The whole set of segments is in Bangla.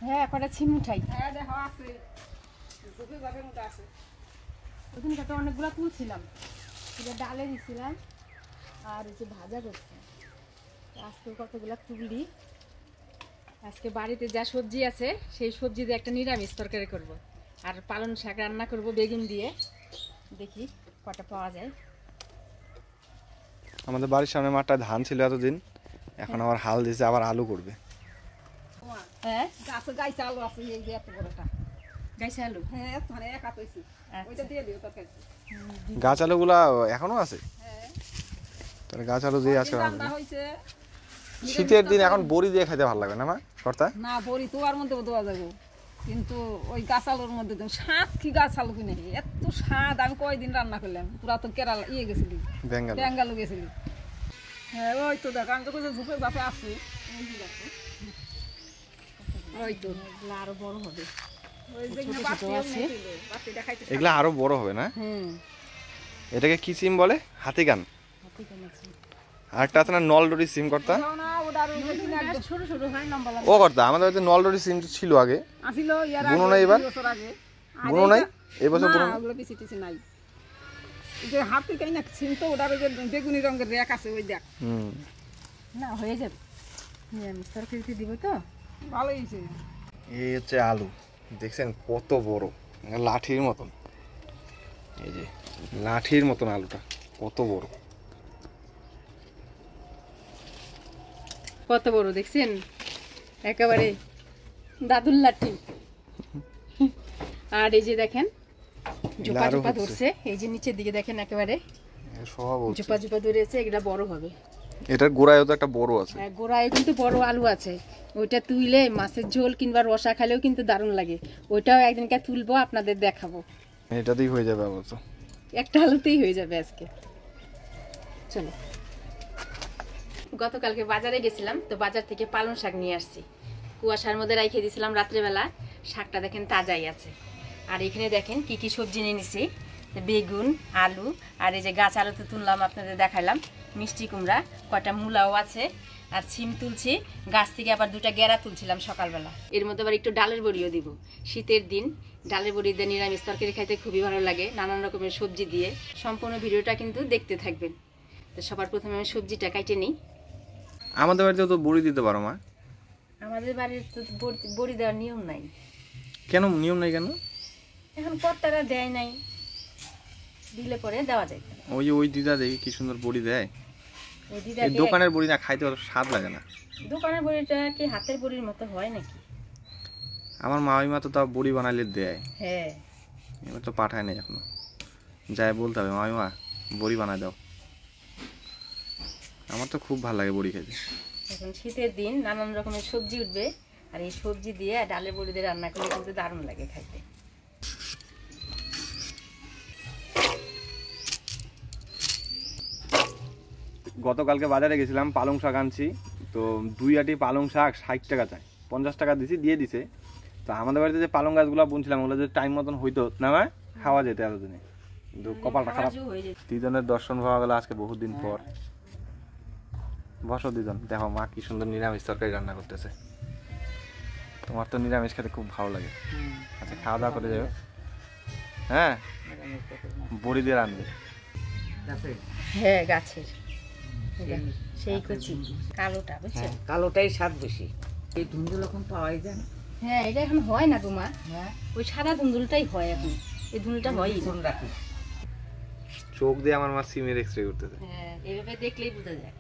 হ্যাঁ কটা ছিম উঠাই। ওখানে তো অনেকগুলো তুলছিলাম, ডালে দিছিলাম আর হচ্ছে ভাজা করছি। আজকে কতগুলো তুলি। আজকে বাড়িতে যা সবজি আছে সেই সবজি দিয়ে একটা নিরামিষ তরকারি করব, আর পালং শাক রান্না করব বেগুন দিয়ে। দেখি কটা পাওয়া যায়। আমাদের বাড়ির সামনে মাঠটা ধান ছিল এতদিন, এখন আবার হাল দিয়েছে, আবার আলু করবে। হ্যাঁ গাইছে আলু আছে, এই যে এত বড়টা গাইছে আলু। হ্যাঁ মানে একা কইছি ওইটা দিয়ে দিও তরকারি। গাছ আলুগুলা এখনো আছে? তাহলে গাছ আলু দিয়ে আজকে রান্না হইছে। শীতের দিন এখন বড়ি দিয়ে খেতে ভালো লাগবে না মা কর্তা? না বড়ি তো আর মধ্যে দেওয়া যাবে, কিন্তু ওই গাছ আলুর মধ্যে স্বাদ কি গাছ আলু কিনে এত স্বাদ। আমি কয়দিন রান্না করলাম, পুরা তো কেরালা ইয়ে গেছিলি, বেঙ্গালু গেছিলি। হ্যাঁ ওই তো দেখ, আমি তো কইছি ঝুপে ঝাপে আসছি। ওই তো আরো বড় হবে, এগুলা আরো বড় হবে না? এটাকে কি সিম বলে? হাতি গান। আর একটা আছে না নলডরি সিম কর্তা? ও কর্তা আমাদের বাড়িতে নলডরি সিম ছিল আগে, বুনো নাই এবার? বুনো নাই এই বছর? নাই যে হাতি কাই না সিম তো ওটার যে বেগুনি রঙের রেক আছে ওই দেখ। না হয়ে যাবে, নিরামিষ তরকারিতে দিব তো ভালোই হয়েছে। এই হচ্ছে আলু, দেখছেন কত বড়, লাঠির মতন। এই যে লাঠির মতন আলুটা কত বড়, কত বড় দেখছেন, একেবারে দাদুর লাঠি। আর এই যে দেখেন ঝোপা ঝোপা ধরছে, এই যে নিচের দিকে দেখেন একেবারে ঝোপা ঝোপা ধরেছে, এগুলা বড় হবে। এটার গোড়ায়ও তো একটা বড় আছে। হ্যাঁ গোড়ায় কিন্তু বড় আলু আছে, ওইটা তুইলে মাছের ঝোল কিংবা রসা খালেও কিন্তু দারুণ লাগে। ওইটাও একদিনকে তুলবো, আপনাদের দেখাবো। এটাতেই হয়ে যাবে অবশ্য, একটা আলুতেই হয়ে যাবে আজকে। চলো, গতকালকে বাজারে গেছিলাম, তো বাজার থেকে পালং শাক নিয়ে আসছি। কুয়াশার মধ্যে রাইখে দিয়েছিলাম রাত্রেবেলা, শাকটা দেখেন তাজাই আছে। আর এখানে দেখেন কি কি সবজি নিয়ে নিছি, বেগুন, আলু, আর এই যে গাছ আলু তো তুললাম, আপনাদের দেখাইলাম। মিষ্টি কুমড়া, কয়টা মূলাও আছে, আর ছিম তুলছি গাছ থেকে, আবার দুটা গেরা তুলছিলাম সকালবেলা। এর মধ্যে আবার একটু ডালের বড়িও দিব। শীতের দিন ডালের বড়ি দিয়ে নিরামিষ তরকারি খাইতে খুবই ভালো লাগে, নানান রকমের সবজি দিয়ে। সম্পূর্ণ ভিডিওটা কিন্তু দেখতে থাকবেন। তো সবার প্রথমে আমি সবজিটা কাটে নিই। আমাদের বাড়িতে তো বড়ি দিতে পারো মা? আমাদের বাড়ির তো বড়ি দেওয়ার নিয়ম নাই। কেন নিয়ম নাই কেন? এখন কর্তারা দেয় নাই, দিলে পরে দেওয়া যায়। ওই দিদা দেখি কি সুন্দর বড়ি দেয়। এই দোকানের বড়ি না খাইতে অত স্বাদ লাগে না। দোকানের বড়িটা কি হাতের বড়ির মতো হয় নাকি? আমার মামিমা তো তাও বড়ি বানাইলে দেয়। হ্যাঁ এবার তো পাঠায় নাই এখনো, যাই বলতে হবে মামিমা বড়ি বানাই দাও। আমার তো খুব ভালো লাগে বড়ি খেতে। এখন শীতের দিন নানান রকমের সবজি উঠবে, আর এই সবজি দিয়ে ডালের বড়ি দিয়ে রান্না করলে কিন্তু দারুণ লাগে খাইতে। গতকালকে বাজারে গেছিলাম, পালং শাক আনছি। তো 2 আটি পালং শাক 60 টাকা চাই, 50 টাকা দিছি, দিয়ে দিছে। তো আমাদের বাড়িতে যে পালং গাছগুলো বুনছিলাম ওগুলো যদি টাইম মতন হইতো না খাওয়া যেত এতদিনে, কিন্তু কপালটা খারাপ। দিদনের দর্শন পাওয়া গেল আজকে বহুত দিন পর। বসো দিদন, দেখো মা কি সুন্দর নিরামিষ তরকারি রান্না করতেছে। তোমার তো নিরামিষ খেতে খুব ভালো লাগে। আচ্ছা খাওয়া দাওয়া করে যাবে। হ্যাঁ বড়ি দিয়ে রান্না। হ্যাঁ গাছের সেই কচি কালোটা, বুঝছো? কালোটাই স্বাদ বেশি। এই ধুন্দুল এখন পাওয়াই যায় না। হ্যাঁ এটা এখন হয় না তোমার, ওই সাদা ধুন্দুলটাই হয় এখন, এই ধুন্দুলটা হয় রাখি। চোখ দিয়ে আমার মা সিমের এক্সরে করতেছে। হ্যাঁ এইভাবে দেখলেই বোঝা যায়।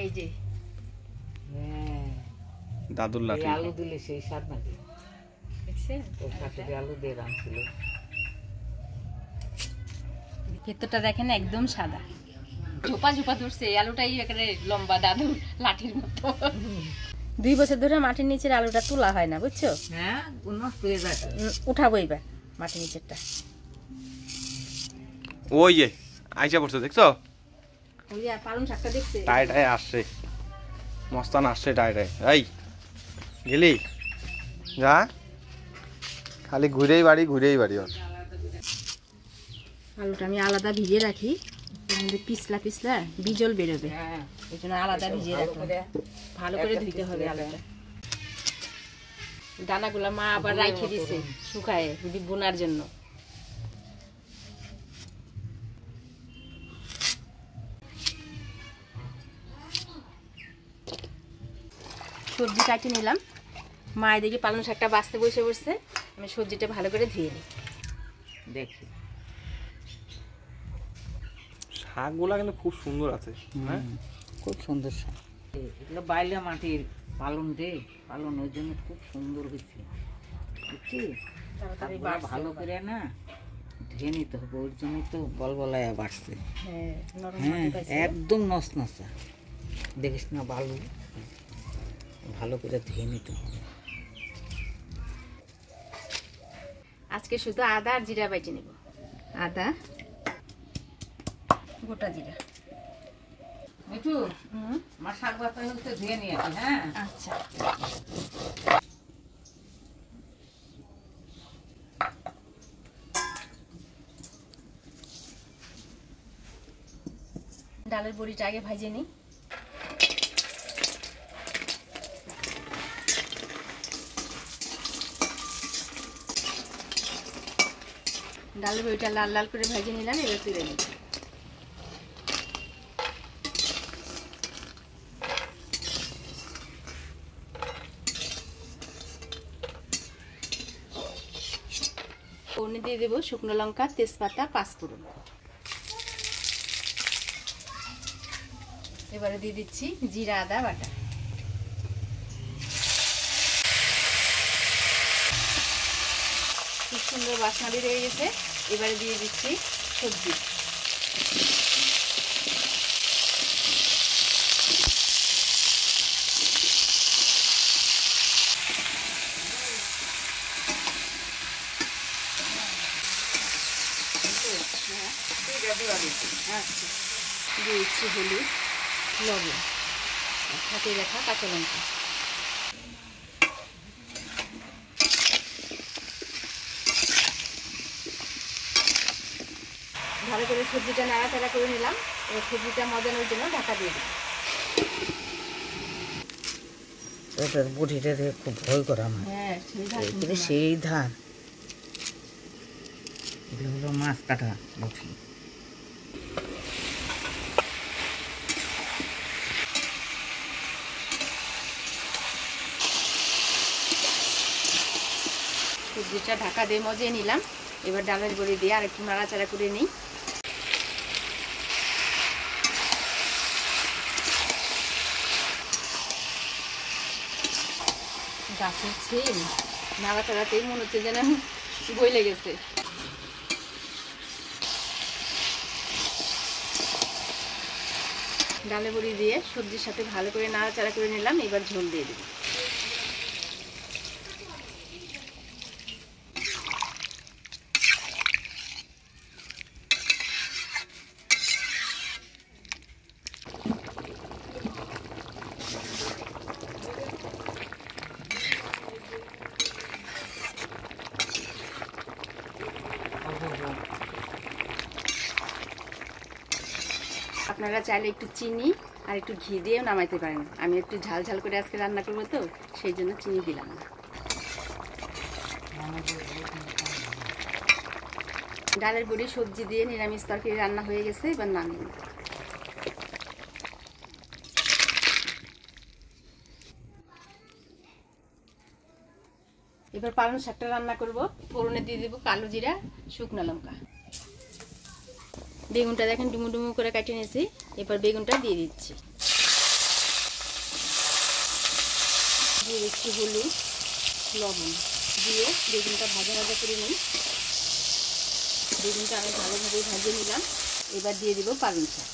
এই যে দাদুর লাঠি, আলু দিলে সেই স্বাদ নাকি? দেখছেন ওর শাশুড়ি আলু দিয়ে রাঁধছিল। ভেতরটা দেখেন একদম সাদা, ঝোপা ঝোপা ধরছে। এই আলুটাই একেবারে লম্বা দাদুর লাঠির মতো। 2 বছর ধরে মাটির নিচের আলুটা তোলা হয় না, বুঝছো? হ্যাঁ নষ্ট হয়ে যায়। উঠাবো এবার মাটির নিচেরটা। ওই যে আইসা পড়ছে দেখছো, ওই যে পালং শাকটা দেখছে, টাইটাই আসছে, মস্তান আসছে টাইটাই। এই গেলি যা, খালি ঘুরেই বাড়ি ওর। আলুটা আমি আলাদা ভিজিয়ে রাখি, আমাদের পিছলা পিছলা বিজল বেরোবে, হ্যাঁ, এই জন্য আলাদা ভিজিয়ে ভালো রাখলাম। করে ভালো করে একটা ধুইতে হবে পিছলা আলুটা। দানাগুলা মা আবার রাইখে দিছে শুকায়ে বোনার জন্য। সবজি কাটি নিলাম, মা এদিকে পালং শাকটা বাছতে বসে বসছে, আমি সবজিটা ভালো করে ধুয়ে নিই। দেখি শাকগুলা কিন্তু খুব সুন্দর আছে, হ্যাঁ খুব সুন্দর শাক। এগুলো বাইলা মাটির পালন রে, পালন ওই জন্য খুব সুন্দর হয়েছে, বুঝছি? তাড়াতাড়ি শাকগুলো বাড়ছে ভালো আবার। করে না ধুয়ে নিতে হবে, ওর জন্যই তো বলবলায় বাড়ছে। হ্যাঁ, নরম হ্যাঁ, মাটি পাইছে। একদম নসনসা, দেখিস না বালু, ভালো করে ধুয়ে নিতে হবে। আজকে শুধু আদা আর জিরা বাইটে নেব। আদা, গোটা জিরা। মিঠু, আমার শাক বাতা হচ্ছে ধুয়ে নিয়ে আসি, হ্যাঁ? আচ্ছা, ডালের বড়িটা আগে ভাজে নিই। ডালের বড়িটা লাল লাল করে ভেজে নিলাম, এবার তুলে নিই। ফোড়নে দিয়ে দেবো শুকনো লঙ্কা, তেজপাতা, পাঁচফোড়ন। এবারে দিয়ে দিচ্ছি জিরা আদা বাটা। খুব সুন্দর বাসনা বেরিয়ে গেছে। এবারে দিয়ে দিচ্ছি সবজি। আচ্ছা, দিয়ে দিচ্ছি হলুদ, লবণ, হাতে রাখা কাঁচা লঙ্কা। ভালো করে সবজিটা নাড়াচাড়া করে নিলাম। এবার সবজিটা মজানোর জন্য ঢাকা দিয়ে দিই। এটার বটিটা দেখে খুব ভয় করা আমার। হ্যাঁ, এগুলো সেই ধান, এগুলো হলো মাছ কাটা বটি। সবজিটা ঢাকা দিয়ে মজিয়ে নিলাম। এবার ডালের বড়ি দিয়ে আর একটু নাড়াচাড়া করে নিই। গাছের ছিম নাড়াচাড়াতেই মনে হচ্ছে যেন গলে গেছে। ডালের বড়ি দিয়ে সবজির সাথে ভালো করে নাড়াচাড়া করে নিলাম। এবার ঝোল দিয়ে দিই। আপনারা চাইলে একটু চিনি আর একটু ঘি দিয়েও নামাইতে পারেন। আমি একটু ঝাল ঝাল করে আজকে রান্না করবো, তো সেই জন্য চিনি দিলাম না। ডালের বড়ি সবজি দিয়ে নিরামিষ তরকারি রান্না হয়ে গেছে, এবার নামিয়ে নিই। এবার পালং শাকটা রান্না করব। ফোড়নে দিয়ে দেবো কালো জিরা, শুকনো লঙ্কা। বেগুনটা দেখেন ডুমু ডুমু করে কাটিয়ে নিয়েছি। এবার বেগুনটা দিয়ে দিচ্ছি। দিয়ে দিচ্ছি হলুদ, লবণ দিয়ে বেগুনটা ভাজা ভাজা করে নিই। বেগুনটা আমি ভালোভাবে ভাজিয়ে নিলাম। এবার দিয়ে দিব পালং শাক।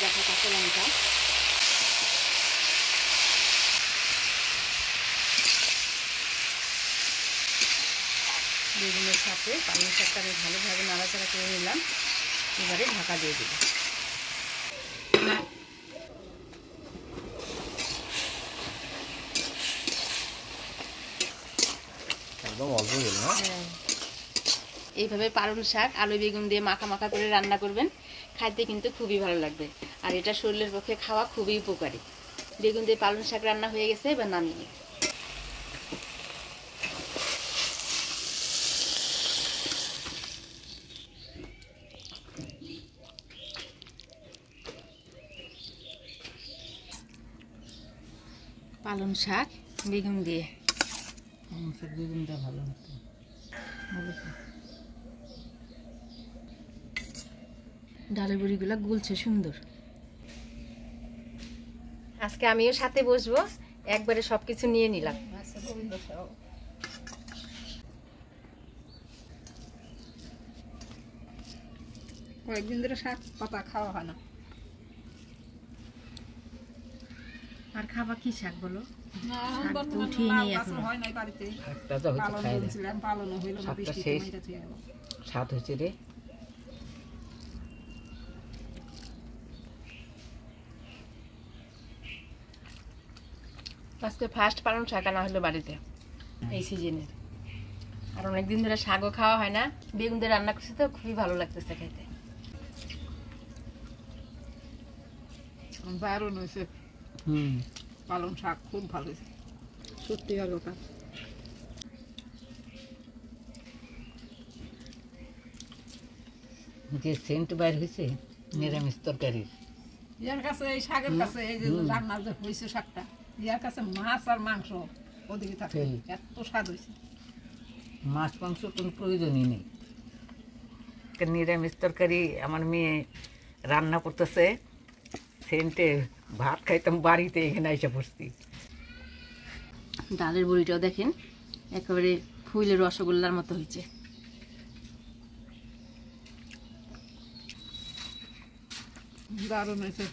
রাখা কাঁচা লঙ্কা, বেগুনের সাথে পালং শাকটা আমি ভালোভাবে নাড়াচাড়া করে নিলাম। এবারে ঢাকা দিয়ে দেব। একদম অল্প গেল না। এইভাবে পালং শাক আলু বেগুন দিয়ে মাখা মাখা করে রান্না করবেন, খাইতে কিন্তু খুবই ভালো লাগবে। আর এটা শরীরের পক্ষে খাওয়া খুবই উপকারী। বেগুন দিয়ে পালং শাক রান্না হয়ে গেছে, এবার নামিয়ে নিই। পালং শাক বেগুন দিয়ে বেগুনটা ভালো হতো। ডালের বড়িগুলো গুলছে সুন্দর। আজকে আমিও সাথে বসবো, একবারে সবকিছু নিয়ে নিলাম। কয়েকদিন ধরে শাক পাতা খাওয়া হয় না। আর খাবা কি শাক বলো? স্বাদ হয়েছে রে। আজকে ফার্স্ট পালং শাক আনা হলো বাড়িতে এই সিজনের। আর অনেকদিন ধরে শাকও খাওয়া হয় না, বেগুন দিয়ে রান্না করছি তো খুবই ভালো লাগতেছে খাইতে। দারুণ হয়েছে। পালং শাক খুব ভালো হয়েছে, সত্যি ভালো। যে সেন্ট বাইর হয়েছে নিরামিষ তরকারির, ইয়ার কাছে এই শাকের কাছে এই যে রান্না যে হয়েছে শাকটা, ইয়ার কাছে মাছ আর মাংস ওদিকে থাকে, এত স্বাদ হয়েছে। মাছ মাংস কোনো প্রয়োজনই নেই। নিরামিষ তরকারি আমার মেয়ে রান্না করতেছে, সেন্টে ভাত খাইতাম বাড়িতে, এখানে এসে পড়ছি। ডালের বড়িটাও দেখেন একেবারে ফুলের রসগোল্লার মতো হয়েছে। দারুণ হয়েছে।